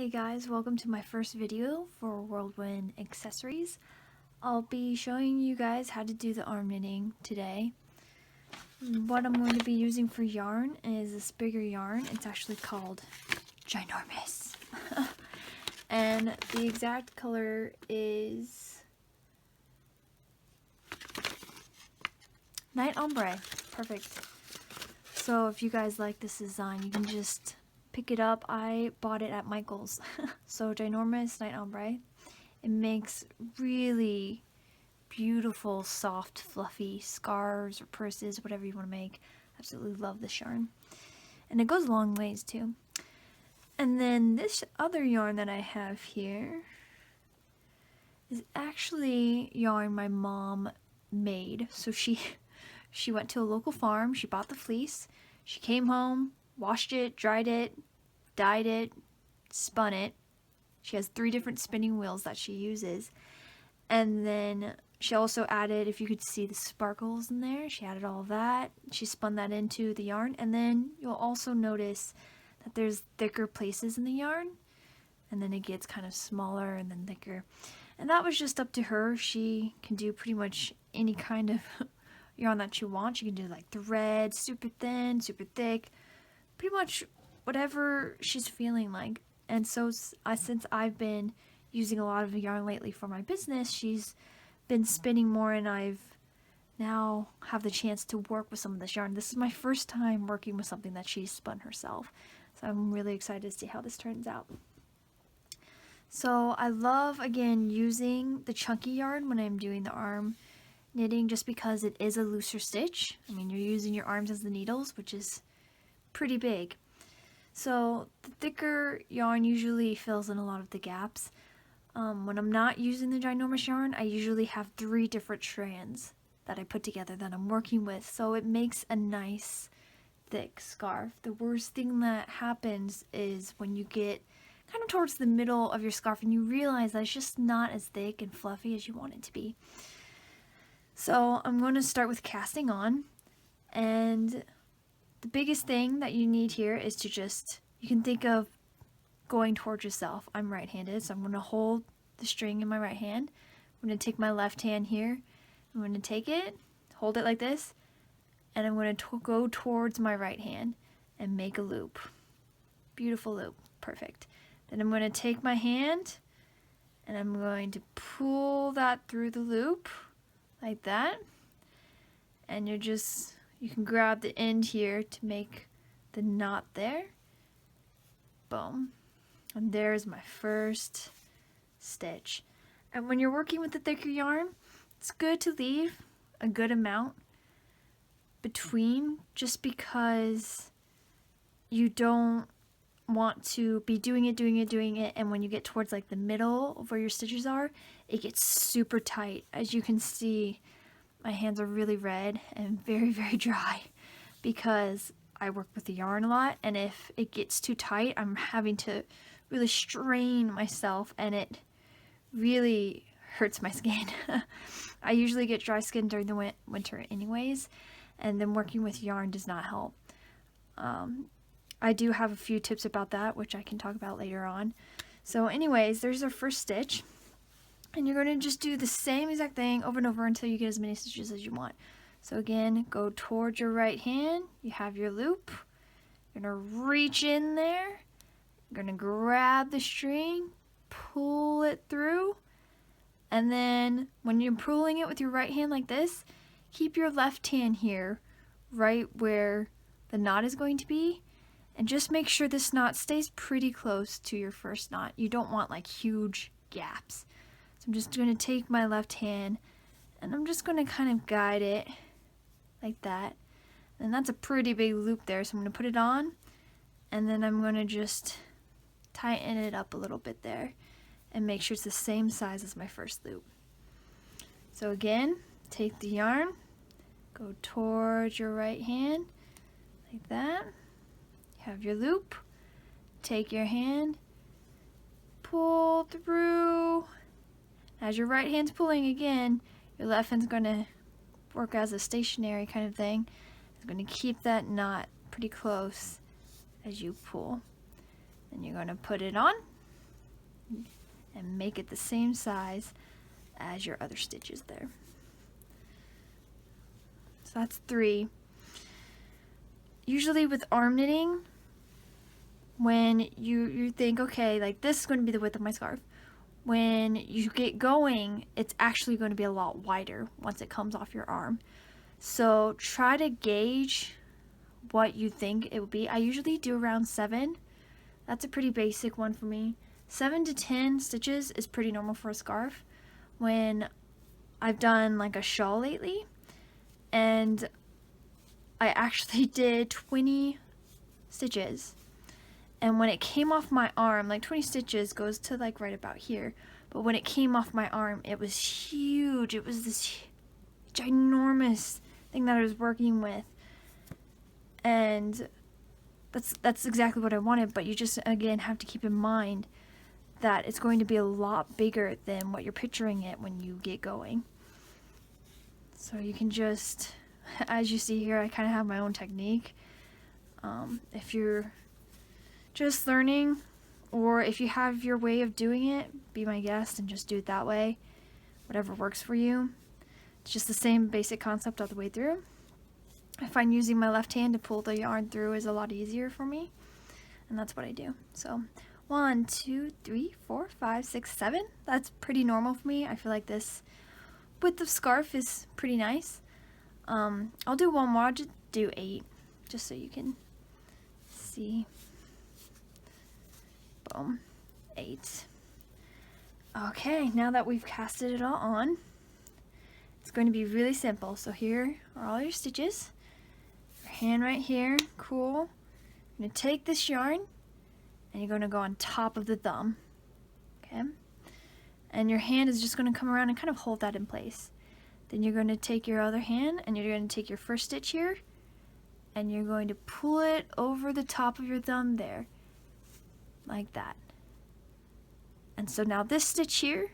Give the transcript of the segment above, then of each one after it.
Hey guys, welcome to my first video for Whirlwind accessories. I'll be showing you guys how to do the arm knitting today. What I'm going to be using for yarn is this bigger yarn. It's actually called Ginormous. And the exact color is Night Ombre. Perfect. So if you guys like this design, you can just pick it up. I bought it at Michael's. So Ginormous Night Ombre. It makes really beautiful, soft, fluffy scarves or purses, whatever you want to make. Absolutely love this yarn. And it goes a long ways too. And then this other yarn that I have here is actually yarn my mom made. So she went to a local farm, she bought the fleece, she came home, washed it, dried it, dyed it, spun it. She has 3 different spinning wheels that she uses. And then she also added, if you could see the sparkles in there, she added all of that. She spun that into the yarn. And then you'll also notice that there's thicker places in the yarn. And then it gets kind of smaller and then thicker. And that was just up to her. She can do pretty much any kind of yarn that you want. You can do like thread, super thin, super thick, pretty much whatever she's feeling like. And so since I've been using a lot of yarn lately for my business, she's been spinning more, and I've now have the chance to work with some of this yarn. This is my first time working with something that she's spun herself, so I'm really excited to see how this turns out. So I love, again, using the chunky yarn when I'm doing the arm knitting, just because it is a looser stitch. I mean, you're using your arms as the needles, which is pretty big. So the thicker yarn usually fills in a lot of the gaps. When I'm not using the ginormous yarn, I usually have 3 different strands that I put together that I'm working with, so it makes a nice thick scarf. The worst thing that happens is when you get kind of towards the middle of your scarf and you realize that it's just not as thick and fluffy as you want it to be. So I'm going to start with casting on, and the biggest thing that you need here is to you can think of going towards yourself. I'm right-handed, so I'm going to hold the string in my right hand. I'm going to take my left hand here. I'm going to take it, hold it like this, and I'm going to go towards my right hand and make a loop. Beautiful loop. Perfect. Then I'm going to take my hand and I'm going to pull that through the loop like that. And you can grab the end here to make the knot there. Boom. And there's my first stitch. And when you're working with the thicker yarn, it's good to leave a good amount between, just because you don't want to be doing it, and when you get towards like the middle of where your stitches are, it gets super tight. As you can see, my hands are really red and very, very dry because I work with the yarn a lot, and if it gets too tight, I'm having to really strain myself, and it really hurts my skin. I usually get dry skin during the winter anyways, and then working with yarn does not help. I do have a few tips about that, which I can talk about later on. So anyways, there's our first stitch, and you're going to just do the same exact thing over and over until you get as many stitches as you want. So again, go towards your right hand, you have your loop, you're going to reach in there, you're going to grab the string, pull it through, and then when you're pulling it with your right hand like this, keep your left hand here right where the knot is going to be, and just make sure this knot stays pretty close to your first knot. You don't want like huge gaps. So I'm just going to take my left hand and I'm just going to kind of guide it like that. And that's a pretty big loop there, so I'm going to put it on, and then I'm going to just tighten it up a little bit there and make sure it's the same size as my first loop. So again, take the yarn, go towards your right hand like that, you have your loop, take your hand, pull through. As your right hand's pulling again, your left hand's going to work as a stationary kind of thing. It's going to keep that knot pretty close as you pull. Then you're going to put it on, and make it the same size as your other stitches there. So that's 3. Usually with arm knitting, when you think, okay, like this is going to be the width of my scarf, when you get going, it's actually going to be a lot wider once it comes off your arm. So try to gauge what you think it will be. I usually do around 7. That's a pretty basic one for me. 7 to 10 stitches is pretty normal for a scarf. When I've done like a shawl lately, and I actually did 20 stitches, and when it came off my arm, like 20 stitches goes to like right about here, but when it came off my arm, it was huge. It was this ginormous thing that I was working with, and that's exactly what I wanted. But you just, again, have to keep in mind that it's going to be a lot bigger than what you're picturing it when you get going. So you can just, as you see here, I kind of have my own technique. If you're just learning, or if you have your way of doing it, be my guest and just do it that way. Whatever works for you. It's just the same basic concept all the way through. I find using my left hand to pull the yarn through is a lot easier for me, and that's what I do. So 1, 2, 3, 4, 5, 6, 7. That's pretty normal for me. I feel like this width of scarf is pretty nice. I'll do one more. I'll just do 8, just so you can see. Boom, 8. Okay, now that we've casted it all on, it's going to be really simple. So here are all your stitches. Your hand right here, cool. You're going to take this yarn and you're going to go on top of the thumb, okay? And your hand is just going to come around and kind of hold that in place. Then you're going to take your other hand and you're going to take your first stitch here and you're going to pull it over the top of your thumb there, like that. And so now this stitch here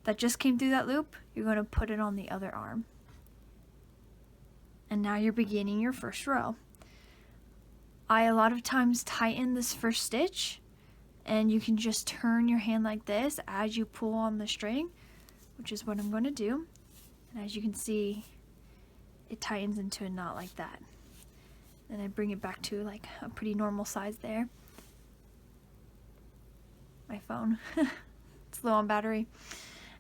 that just came through that loop, you're going to put it on the other arm. And now you're beginning your first row. I a lot of times tighten this first stitch, and you can just turn your hand like this as you pull on the string, which is what I'm going to do. And as you can see, it tightens into a knot like that. And I bring it back to like a pretty normal size there. My phone, it's low on battery.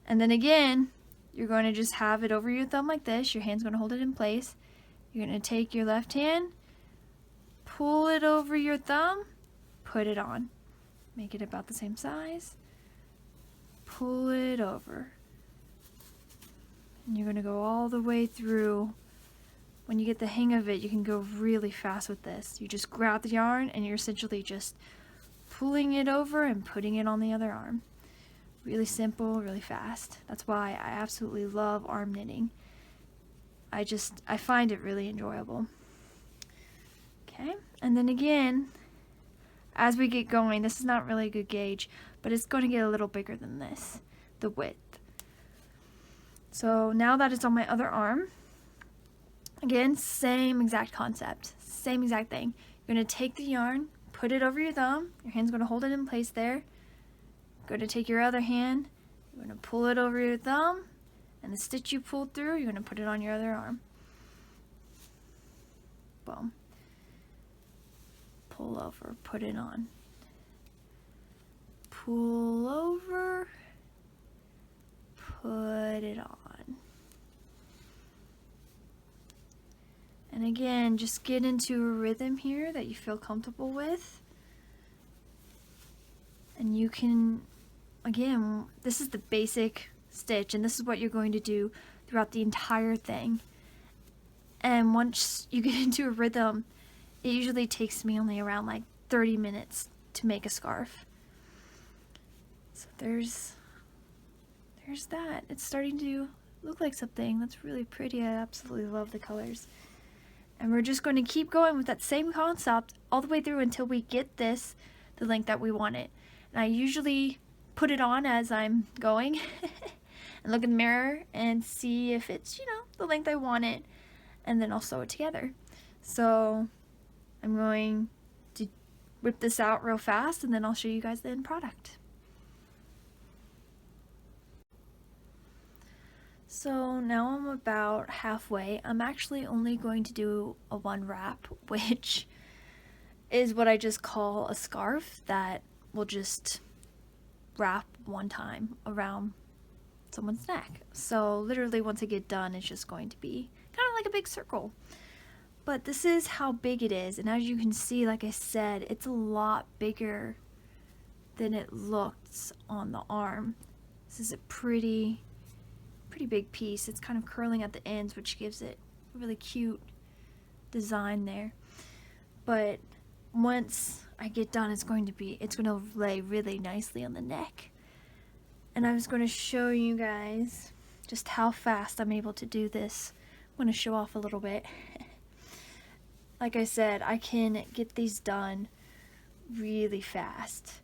And then again, you're going to just have it over your thumb like this. Your hand's going to hold it in place. You're going to take your left hand, pull it over your thumb, put it on. Make it about the same size. Pull it over. And you're going to go all the way through. When you get the hang of it, you can go really fast with this. You just grab the yarn and you're essentially just pulling it over and putting it on the other arm. Really simple, really fast. That's why I absolutely love arm knitting. I find it really enjoyable. Okay, and then again, as we get going, this is not really a good gauge, but it's going to get a little bigger than this, the width. So now that it's on my other arm, again, same exact concept, same exact thing. You're going to take the yarn, put it over your thumb, your hand's going to hold it in place there. You're going to take your other hand, you're going to pull it over your thumb, and the stitch you pulled through, you're going to put it on your other arm. Boom. Pull over, put it on. Pull over, put it on. And again, just get into a rhythm here that you feel comfortable with. And you can, again, this is the basic stitch, and this is what you're going to do throughout the entire thing. And once you get into a rhythm, it usually takes me only around like 30 minutes to make a scarf. So there's that. It's starting to look like something that's really pretty. I absolutely love the colors. And we're just going to keep going with that same concept all the way through until we get this the length that we want it. And I usually put it on as I'm going and look in the mirror and see if it's, the length I want it, and then I'll sew it together. So I'm going to whip this out real fast and then I'll show you guys the end product. So now I'm about halfway. I'm actually only going to do a one wrap, which is what I just call a scarf that will just wrap one time around someone's neck. So literally once I get done, it's just going to be kind of like a big circle. But this is how big it is, and as you can see, like I said, it's a lot bigger than it looks on the arm. This is a pretty big piece. It's kind of curling at the ends, which gives it a really cute design there. But once I get done, it's going to lay really nicely on the neck. And I was going to show you guys just how fast I'm able to do this. I'm going to show off a little bit. Like I said, I can get these done really fast.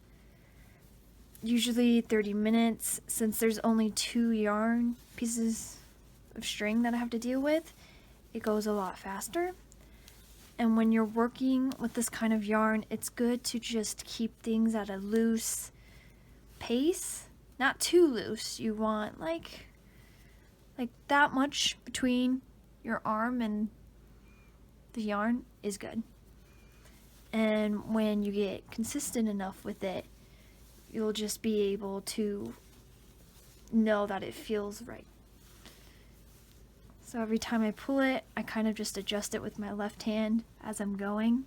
Usually 30 minutes. Since there's only 2 yarn pieces of string that I have to deal with, it goes a lot faster. And when you're working with this kind of yarn, it's good to just keep things at a loose pace. Not too loose. You want like that much between your arm and the yarn is good. And when you get consistent enough with it, you'll just be able to know that it feels right. So every time I pull it, I kind of just adjust it with my left hand as I'm going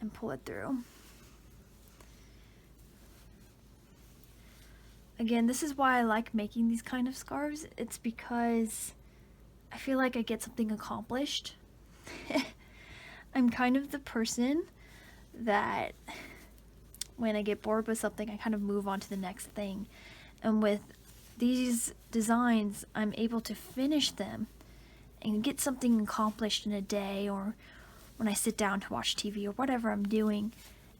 and pull it through. Again, this is why I like making these kind of scarves. It's because I feel like I get something accomplished. I'm kind of the person that when I get bored with something, I kind of move on to the next thing. And with these designs, I'm able to finish them and get something accomplished in a day, or when I sit down to watch TV or whatever I'm doing.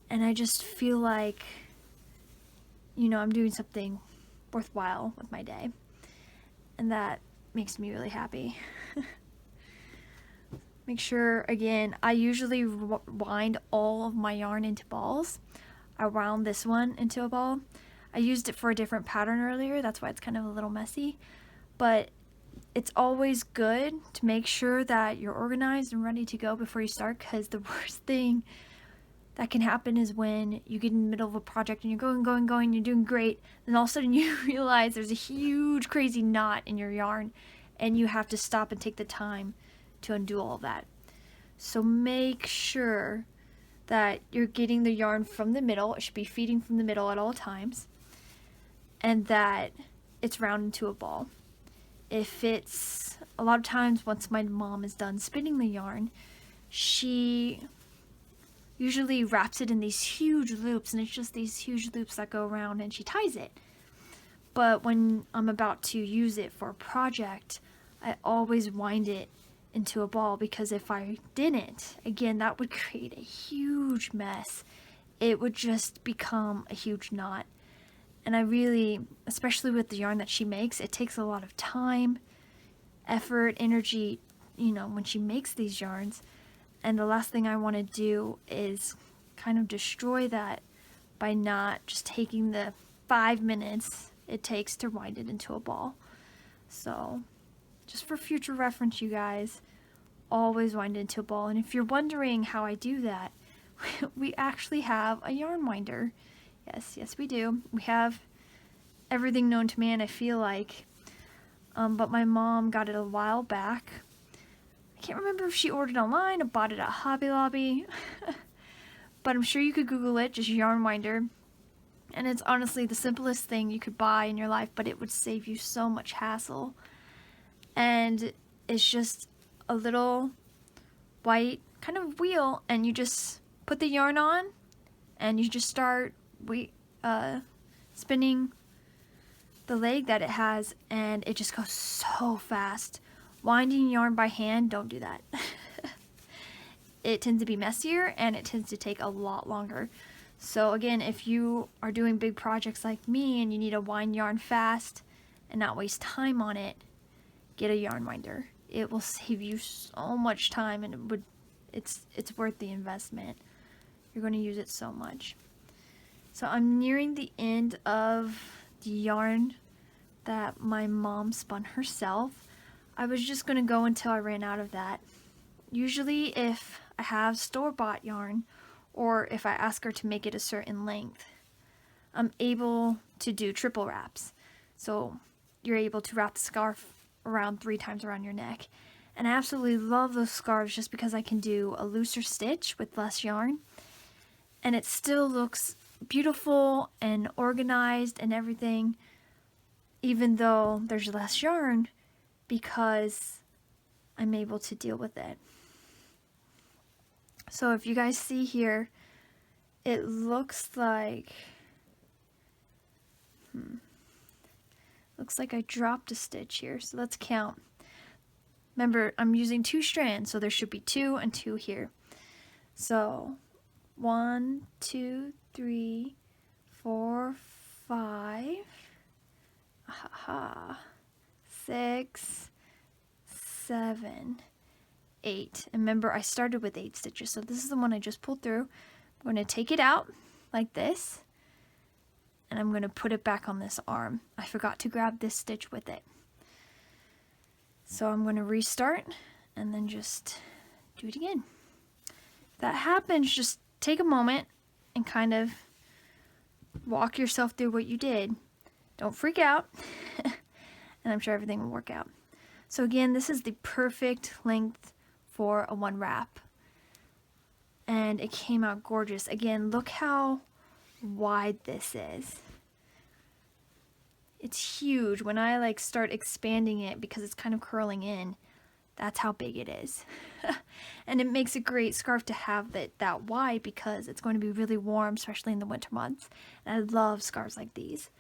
And I just feel like, you know, I'm doing something worthwhile with my day. And that makes me really happy. Make sure, again, I usually wind all of my yarn into balls. I wound this one into a ball. I used it for a different pattern earlier, that's why it's kind of a little messy. But it's always good to make sure that you're organized and ready to go before you start, because the worst thing that can happen is when you get in the middle of a project and you're going, you're doing great, then all of a sudden you realize there's a huge crazy knot in your yarn and you have to stop and take the time to undo all of that. So make sure that you're getting the yarn from the middle. It should be feeding from the middle at all times, and that it's round into a ball. If it's, a lot of times once my mom is done spinning the yarn, she usually wraps it in these huge loops, and it's just these huge loops that go around, and she ties it. But when I'm about to use it for a project, I always wind it into a ball, because if I didn't, again, that would create a huge mess. It would just become a huge knot. And I really, especially with the yarn that she makes, it takes a lot of time, effort, energy, you know, when she makes these yarns. And the last thing I want to do is kind of destroy that by not just taking the 5 minutes it takes to wind it into a ball. So just for future reference, you guys, always wind it into a ball. And if you're wondering how I do that, we actually have a yarn winder. Yes, we do. We have everything known to man, I feel like. But my mom got it a while back. I can't remember if she ordered online or bought it at Hobby Lobby. But I'm sure you could Google it, just yarn winder. And it's honestly the simplest thing you could buy in your life, but it would save you so much hassle. And it's just a little white kind of wheel, and you just put the yarn on and you just start spinning the leg that it has, and it just goes so fast. Winding yarn by hand, don't do that. It tends to be messier and it tends to take a lot longer. So again, if you are doing big projects like me and you need to wind yarn fast and not waste time on it, get a yarn winder. It will save you so much time, and it's worth the investment. You're going to use it so much. So I'm nearing the end of the yarn that my mom spun herself. I was just going to go until I ran out of that. Usually if I have store-bought yarn, or if I ask her to make it a certain length, I'm able to do triple wraps. So you're able to wrap the scarf around 3 times around your neck. And I absolutely love those scarves just because I can do a looser stitch with less yarn. And it still looks beautiful and organized and everything, even though there's less yarn, because I'm able to deal with it. So if you guys see here, it looks like I dropped a stitch here, so let's count. Remember, I'm using 2 strands, so there should be 2 and 2 here. So 1, 2, 3, 4, 5, 6, 7, 8. And remember, I started with 8 stitches, so this is the one I just pulled through. I'm going to take it out like this, and I'm going to put it back on this arm. I forgot to grab this stitch with it. So I'm going to restart and then just do it again. If that happens, just take a moment and kind of walk yourself through what you did. Don't freak out, and I'm sure everything will work out. So again, this is the perfect length for a 1 wrap. And it came out gorgeous. Again, look how wide this is. It's huge. When I start expanding it, because it's kind of curling in, that's how big it is. And it makes a great scarf to have that wide, because it's going to be really warm, especially in the winter months. And I love scarves like these.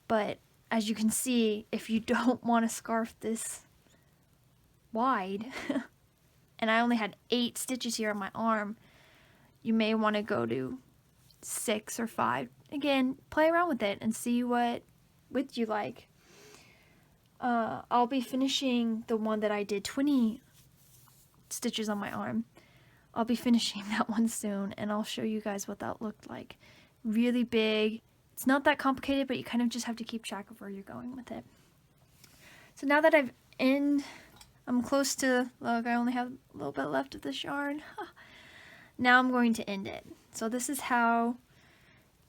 But as you can see, if you don't want a scarf this wide, and I only had 8 stitches here on my arm, you may want to go to 6 or 5. Again, play around with it and see what width you like. I'll be finishing the one that I did 20 stitches on my arm. I'll be finishing that one soon, and I'll show you guys what that looked like. Really big. It's not that complicated, but you kind of just have to keep track of where you're going with it. So now that I'm close to, look, I only have a little bit left of this yarn. Now I'm going to end it. So this is how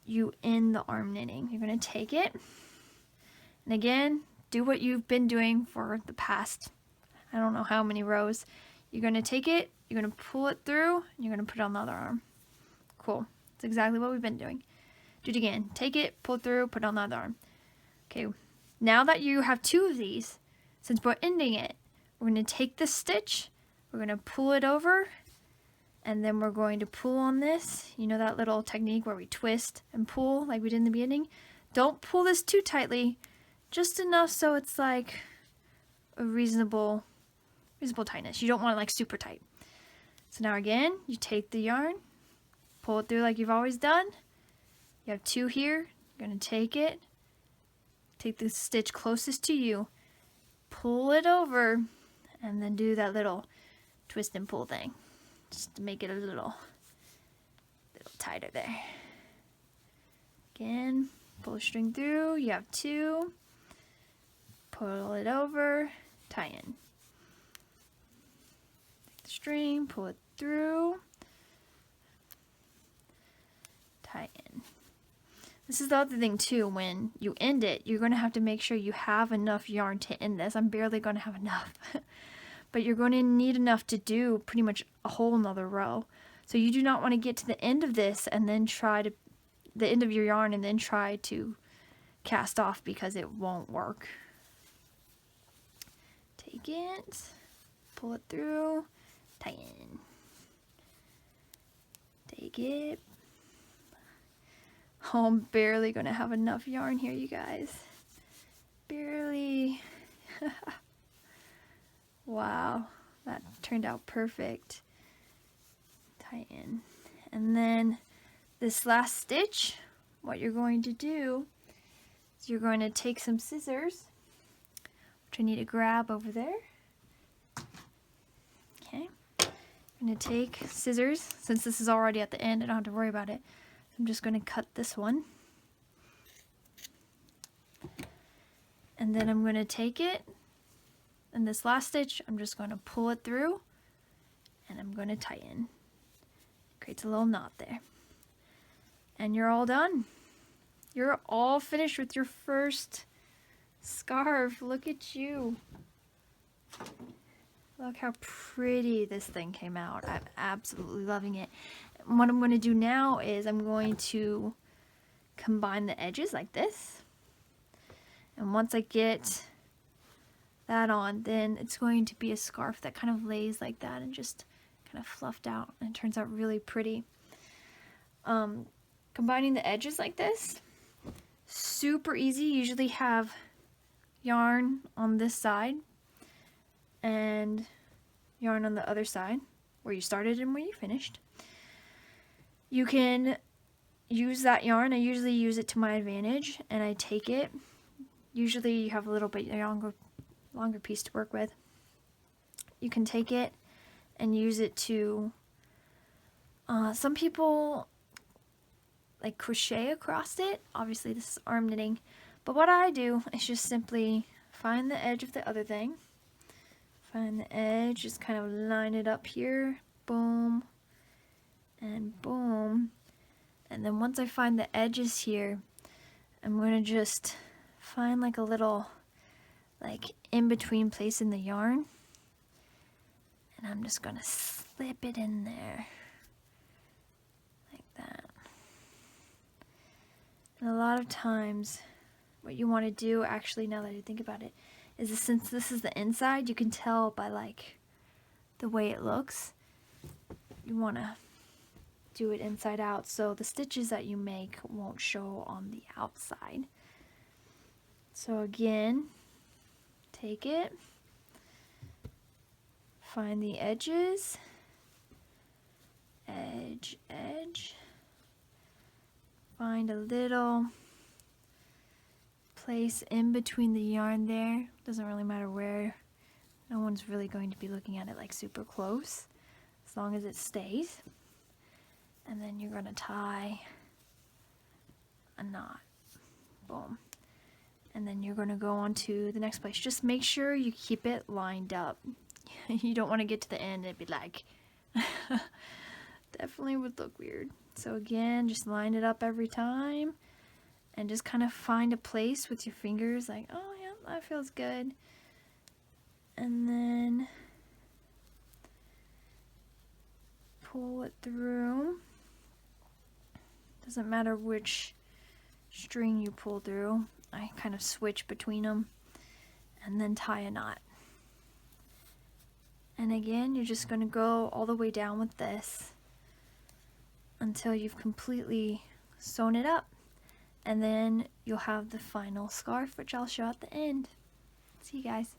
you end the arm knitting. You're going to take it, and again, do what you've been doing for the past, I don't know how many rows. You're going to take it, you're going to pull it through, and you're going to put it on the other arm. Cool. That's exactly what we've been doing. Do it again. Take it, pull it through, put it on the other arm. Okay, now that you have 2 of these, since we're ending it, we're going to take this stitch, we're going to pull it over, and then we're going to pull on this. You know that little technique where we twist and pull like we did in the beginning? Don't pull this too tightly, just enough so it's like a reasonable tightness. You don't want it like super tight. So now again, you take the yarn, pull it through like you've always done. You have 2 here. You're going to take it, take the stitch closest to you, pull it over, and then do that little twist and pull thing, just to make it a little tighter there. Again, pull the string through. You have 2. Pull it over, tie in. Take the string, pull it through, tie in. This is the other thing too, when you end it, you're going to have to make sure you have enough yarn to end this. I'm barely going to have enough. But you're going to need enough to do pretty much a whole nother row. So you do not want to get to the end of this and then the end of your yarn and then try to cast off, because it won't work. Take it, pull it through, tie in. Take it. Oh, I'm barely going to have enough yarn here, you guys. Barely. Wow, that turned out perfect. Tie in. And then this last stitch, what you're going to do is you're going to take some scissors, which I need to grab over there. Okay. I'm going to take scissors. Since this is already at the end, I don't have to worry about it. I'm just going to cut this one. And then I'm going to take it, and this last stitch, I'm just going to pull it through, and I'm going to tighten. Creates a little knot there. And you're all done. You're all finished with your first scarf. Look at you. Look how pretty this thing came out. I'm absolutely loving it. What I'm going to do now is I'm going to combine the edges like this. And once I get that on, then it's going to be a scarf that kind of lays like that and just kind of fluffed out, and it turns out really pretty. Combining the edges like this, super easy. You usually have yarn on this side and yarn on the other side where you started and where you finished. You can use that yarn. I usually use it to my advantage, and I take it. Usually you have a little bit longer piece to work with. You can take it and use it to, some people like crochet across it. Obviously this is arm knitting, but what I do is just simply find the edge of the other thing, find the edge, just kind of line it up here, boom and boom, and then once I find the edges here, I'm going to just find like a little like in between place in the yarn, and I'm just going to slip it in there like that. And a lot of times what you want to do, actually, now that I think about it, is that since this is the inside, you can tell by like the way it looks. You want to do it inside out so the stitches that you make won't show on the outside. So again, take it, find the edges, edge, edge, find a little place in between the yarn there. Doesn't really matter where. No one's really going to be looking at it like super close, as long as it stays. And then you're going to tie a knot. Boom. And then you're going to go on to the next place. Just make sure you keep it lined up. You don't want to get to the end and be like, definitely would look weird. So again, just line it up every time and just kind of find a place with your fingers like, oh yeah, that feels good. And then pull it through. Doesn't matter which string you pull through. I kind of switch between them, and then tie a knot. And again, you're just going to go all the way down with this until you've completely sewn it up, and then you'll have the final scarf, which I'll show at the end. See you guys.